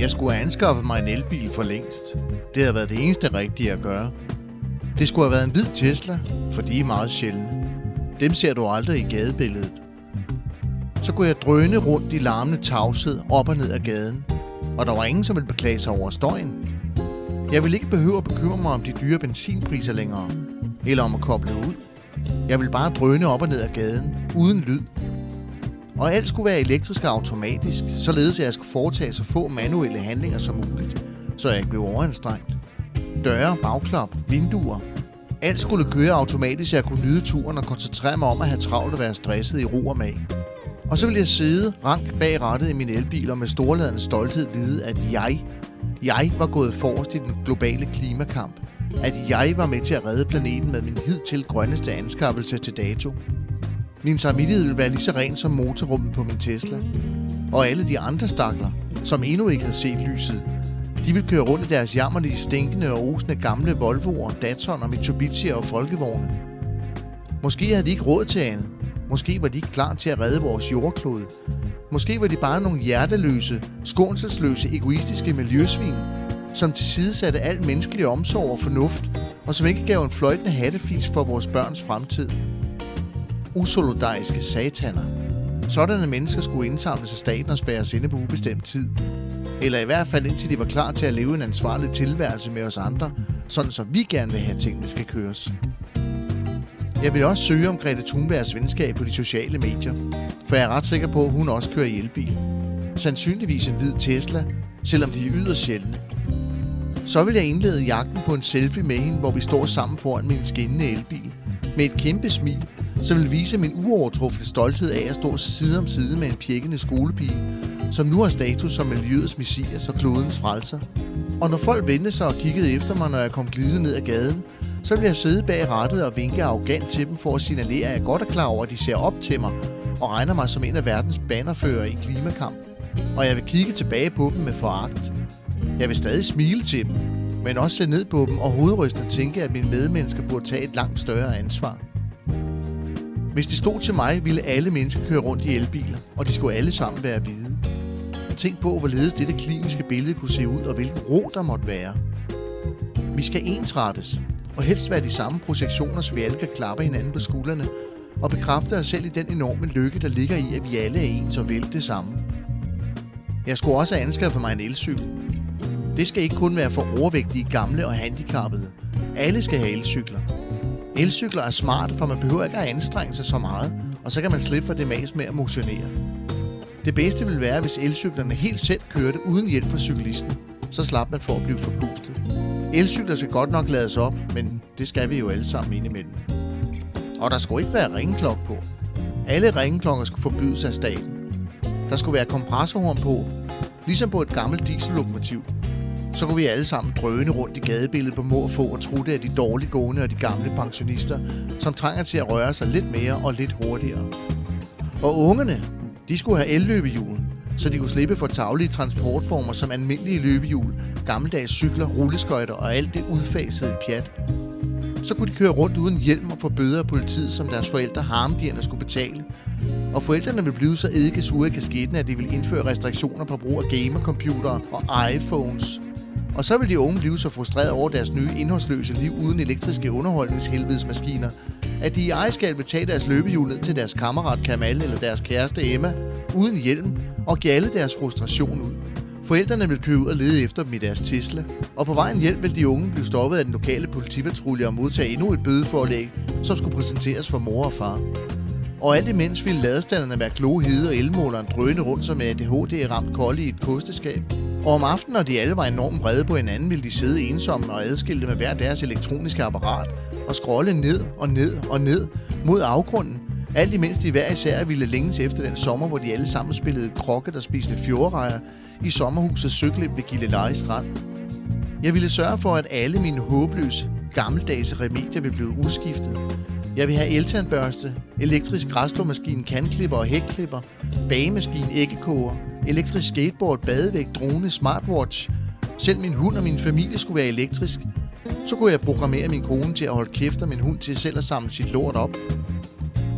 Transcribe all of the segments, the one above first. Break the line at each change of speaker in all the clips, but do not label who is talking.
Jeg skulle have anskaffet mig en elbil for længst. Det havde været det eneste rigtige at gøre. Det skulle have været en hvid Tesla, for de er meget sjældne. Dem ser du aldrig i gadebilledet. Så kunne jeg drøne rundt i larmende tavshed op og ned ad gaden, og der var ingen, som ville beklage sig over støjen. Jeg ville ikke behøve at bekymre mig om de dyre benzinpriser længere, eller om at koble ud. Jeg ville bare drøne op og ned ad gaden, uden lyd. Og alt skulle være elektrisk og automatisk, således at jeg skulle foretage så få manuelle handlinger som muligt, så jeg ikke blev overanstrengt. Døre, bagklap, vinduer. Alt skulle køre automatisk, så jeg kunne nyde turen og koncentrere mig om at have travlt og være stresset i ro og mag. Og så ville jeg sidde rank bag rattet i min elbil og med storladende stolthed vide, at jeg var gået forrest i den globale klimakamp. At jeg var med til at redde planeten med min hidtil grønneste anskaffelse til dato. Min samvittighed ville være lige så ren som motorrummet på min Tesla. Og alle de andre stakler, som endnu ikke havde set lyset, de ville køre rundt i deres jammerlige, stinkende og osende gamle Volvoer, Datsun, Mitsubishi og folkevogne. Måske havde de ikke råd til andet. Måske var de ikke klar til at redde vores jordklode. Måske var de bare nogle hjerteløse, skånselsløse, egoistiske miljøsvin, som tilsidesatte al menneskelig omsorg og fornuft, og som ikke gav en fløjtende hattefis for vores børns fremtid. Usolidariske sataner. Sådanne mennesker skulle indsamles af staten og spærres inde på ubestemt tid. Eller i hvert fald indtil de var klar til at leve en ansvarlig tilværelse med os andre, sådan som vi gerne vil have tingene skal køres. Jeg vil også søge om Grete Thunbergs venskab på de sociale medier, for jeg er ret sikker på, at hun også kører i elbil. Sandsynligvis en hvid Tesla, selvom de er yderst sjældne. Så vil jeg indlede jagten på en selfie med hende, hvor vi står sammen foran min skinnende elbil. Med et kæmpe smil, så vil vise min uovertrufne stolthed af at stå side om side med en pjekkende skolepige, som nu har status som miljøets messias og klodens frelser. Og når folk vendte sig og kiggede efter mig, når jeg kom glidende ned ad gaden, så vil jeg sidde bag rattet og vinke arrogant til dem for at signalere, at jeg godt er klar over, at de ser op til mig og regner mig som en af verdens bannerførere i klimakamp. Og jeg vil kigge tilbage på dem med foragt. Jeg vil stadig smile til dem, men også se ned på dem og hovedrystende tænke, at mine medmennesker burde tage et langt større ansvar. Hvis det stod til mig, ville alle mennesker køre rundt i elbiler, og de skulle alle sammen være hvide. Tænk på, hvorledes dette kliniske billede kunne se ud, og hvilken ro der måtte være. Vi skal ensrettes, og helst være de samme projektioner, så vi alle kan klappe hinanden på skuldrene, og bekræfte os selv i den enorme lykke, der ligger i, at vi alle er ens og vil det samme. Jeg skulle også anskaffe mig en elcykel. Det skal ikke kun være for overvægtige, gamle og handicappede. Alle skal have elcykler. Elcykler er smarte, for man behøver ikke at anstrenge sig så meget, og så kan man slippe for det mas med at motionere. Det bedste ville være, hvis elcyklerne helt selv kørte uden hjælp fra cyklisten, så slap man for at blive forpustet. Elcykler skal godt nok lades op, men det skal vi jo alle sammen indimellem. Og der skulle ikke være ringeklokke på. Alle ringeklokker skulle forbydes af staten. Der skulle være kompressorhorn på, ligesom på et gammelt diesellokomotiv. Så kunne vi alle sammen drøne rundt i gadebilledet på må og få og trutte af de dårligt gående og de gamle pensionister, som trænger til at røre sig lidt mere og lidt hurtigere. Og ungerne, de skulle have elløbehjul, så de kunne slippe for tarvelige transportformer som almindelige løbehjul, gammeldags cykler, rulleskøjter og alt det udfasede pjat. Så kunne de køre rundt uden hjelm og få bøder af politiet, som deres forældre harmdirrende skulle betale. Og forældrene ville blive så eddikesure i kasketten, at de ville indføre restriktioner på brug af gamercomputere og iPhones. Og så vil de unge blive så frustreret over deres nye indholdsløse liv uden elektriske underholdningshelvedesmaskiner, at de i ejerskab vil tage deres løbehjul ned til deres kammerat Kamal eller deres kæreste Emma uden hjelm og give alle deres frustration ud. Forældrene vil køre ud og lede efter dem i deres Tesla, og på vejen hjem vil de unge blive stoppet af den lokale politipatrulje og modtage endnu et bødeforelæg, som skulle præsenteres for mor og far. Og alt imens ville ladestanderne være klohede og elmåleren drøne rundt som med ADHD-ramt kolde i et kosteskab. Og om aftenen, når de alle var enormt vrede på hinanden, ville de sidde ensomme og adskilte med hver deres elektroniske apparat og scrolle ned og ned og ned mod afgrunden. Alt imens de hver især ville længes efter den sommer, hvor de alle sammen spillede krokket og spiste fjordrejer i sommerhuset Søglem ved Gilleleje Strand. Jeg ville sørge for, at alle mine håbløse, gammeldags remedier ville blive udskiftet. Jeg vil have eltandbørste, elektrisk græsslåmaskine, kantklipper og hækklipper, bagemaskine, æggekoger, elektrisk skateboard, badevægt, drone, smartwatch. Selv min hund og min familie skulle være elektrisk. Så kunne jeg programmere min kone til at holde kæft og min hund til selv at samle sit lort op.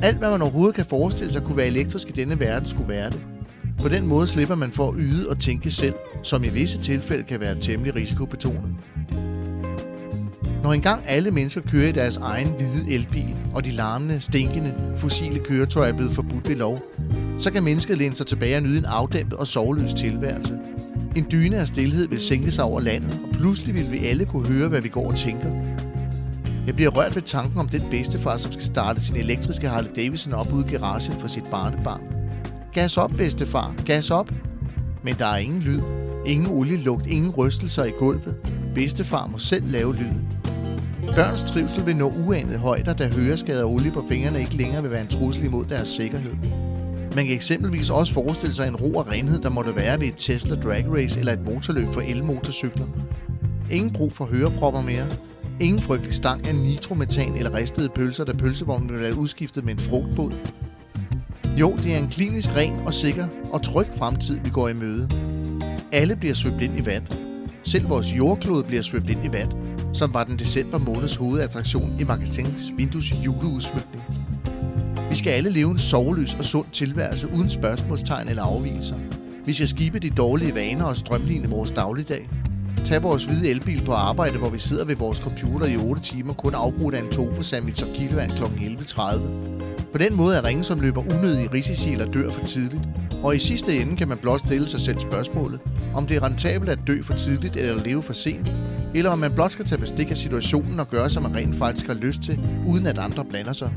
Alt, hvad man overhovedet kan forestille sig kunne være elektrisk i denne verden, skulle være det. På den måde slipper man for at yde og tænke selv, som i visse tilfælde kan være temmelig risikobetonet. Når engang alle mennesker kører i deres egen hvide elbil, og de larmende, stinkende, fossile køretøjer er blevet forbudt ved lov, så kan mennesket læne sig tilbage og nyde en afdæmpet og sorgløs tilværelse. En dyne af stilhed vil sænke sig over landet, og pludselig vil vi alle kunne høre, hvad vi går og tænker. Jeg bliver rørt ved tanken om den bedstefar, som skal starte sin elektriske Harley Davidson op ude i garagen for sit barnebarn. Gas op, bedstefar, gas op! Men der er ingen lyd, ingen olielugt, ingen rystelser i gulvet. Bedstefar må selv lave lyden. Børns trivsel vil nå uanede højder, da høreskade og olie på fingrene ikke længere vil være en trussel imod deres sikkerhed. Man kan eksempelvis også forestille sig en ro og renhed, der måtte være ved et Tesla Drag Race eller et motorløb for elmotorcykler. Ingen brug for hørepropper mere. Ingen frygtelig stank af nitrometan eller ristede pølser, da pølsevognen vil være udskiftet med en frugtbåd. Jo, det er en klinisk ren og sikker og tryg fremtid, vi går i møde. Alle bliver svøbt ind i vand. Selv vores jordklode bliver svøbt ind i vand, som var den december måneds hovedattraktion i Magasins vindues juleudsmykning. Vi skal alle leve en sorgløs og sund tilværelse uden spørgsmålstegn eller afvigelser. Vi skal skibe de dårlige vaner og strømline vores dagligdag. Tag vores hvide elbil på arbejde, hvor vi sidder ved vores computer i 8 timer, kun afbrudt af en tofu-sandwich og kildevand kl. 11.30. På den måde er der ingen, som løber unødige risici eller dør for tidligt. Og i sidste ende kan man blot stille sig selv spørgsmålet, om det er rentabelt at dø for tidligt eller leve for sent, eller om man blot skal tage bestik af situationen og gøre, som man rent faktisk har lyst til, uden at andre blander sig.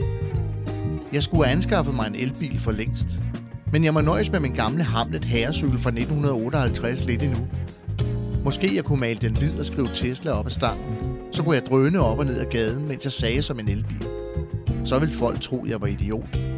Jeg skulle have anskaffet mig en elbil for længst. Men jeg må nøjes med min gamle Hamlet herrecykel fra 1958 lidt endnu. Måske jeg kunne male den hvid og skrive Tesla op ad stangen. Så kunne jeg drøne op og ned ad gaden, mens jeg sagde som en elbil. Så ville folk tro, jeg var idiot.